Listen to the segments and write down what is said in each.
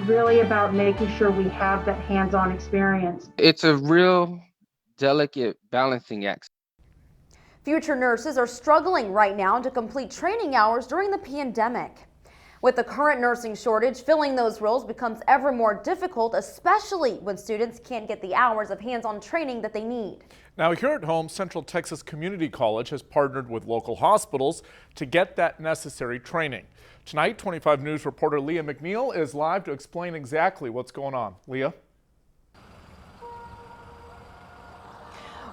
really about making sure we have that hands-on experience. It's a real delicate balancing act. Future nurses are struggling right now to complete training hours during the pandemic. With the current nursing shortage, filling those roles becomes ever more difficult, especially when students can't get the hours of hands-on training that they need. Now, here at home, Central Texas Community College has partnered with local hospitals to get that necessary training. Tonight, 25 News reporter Leah McNeil is live to explain exactly what's going on. Leah?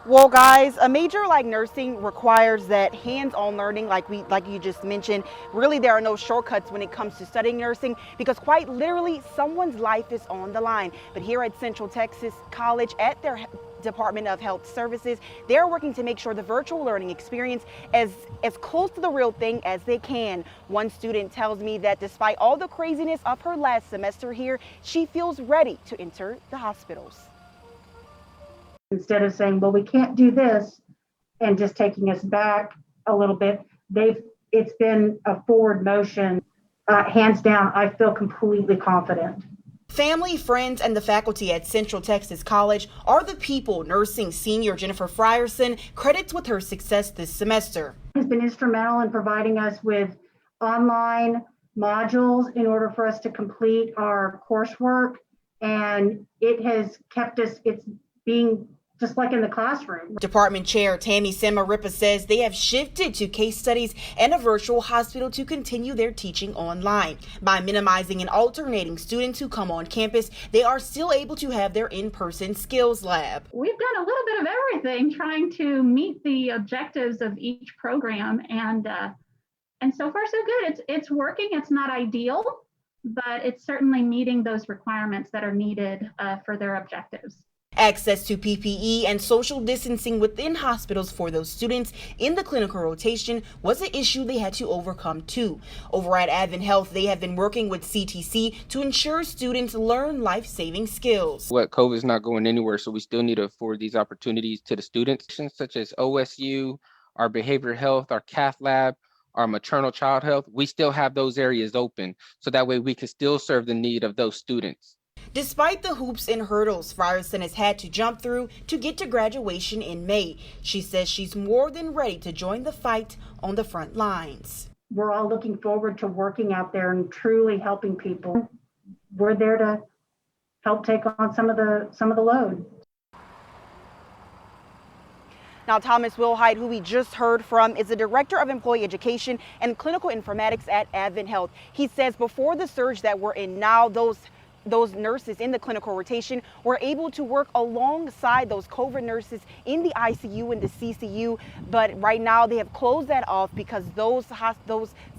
Well, guys, a major like nursing requires that hands-on learning, like you just mentioned. Really, there are no shortcuts when it comes to studying nursing because quite literally someone's life is on the line. But here at Central Texas College, at their Department of Health Services, they're working to make sure the virtual learning experience is as close to the real thing as they can. One student tells me that despite all the craziness of her last semester here, she feels ready to enter the hospitals. Instead of saying, well, we can't do this, and just taking us back a little bit, it's been a forward motion. Hands down, I feel completely confident. Family, friends, and the faculty at Central Texas College are the people nursing senior Jennifer Frierson credits with her success this semester. Has been instrumental in providing us with online modules in order for us to complete our coursework, and it has kept us, it's being just like in the classroom. Department Chair Tammy Samarripa says they have shifted to case studies and a virtual hospital to continue their teaching online. By minimizing and alternating students who come on campus, they are still able to have their in-person skills lab. We've done a little bit of everything trying to meet the objectives of each program, and so far so good. It's working. It's not ideal, but it's certainly meeting those requirements that are needed for their objectives. Access to PPE and social distancing within hospitals for those students in the clinical rotation was an issue they had to overcome too. Over at Advent Health, they have been working with CTC to ensure students learn life-saving skills. COVID is not going anywhere, so we still need to afford these opportunities to the students, such as OSU, our behavioral health, our cath lab, our maternal child health. We still have those areas open, so that way we can still serve the need of those students. Despite the hoops and hurdles Frierson has had to jump through to get to graduation in May, she says she's more than ready to join the fight on the front lines. We're all looking forward to working out there and truly helping people. We're there to help take on some of the load. Now, Thomas Wilhite, who we just heard from, is the Director of Employee Education and Clinical Informatics at Advent Health. He says before the surge that we're in now, those nurses in the clinical rotation were able to work alongside those COVID nurses in the ICU and the CCU, but right now they have closed that off because those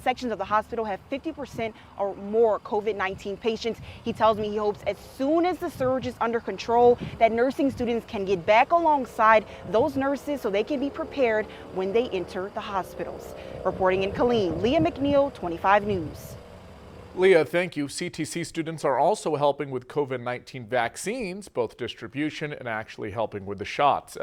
sections of the hospital have 50% or more COVID-19 patients. He tells me he hopes as soon as the surge is under control that nursing students can get back alongside those nurses so they can be prepared when they enter the hospitals. Reporting in Killeen, Leah McNeil, 25 News. Leah, thank you. CTC students are also helping with COVID-19 vaccines, both distribution and actually helping with the shots.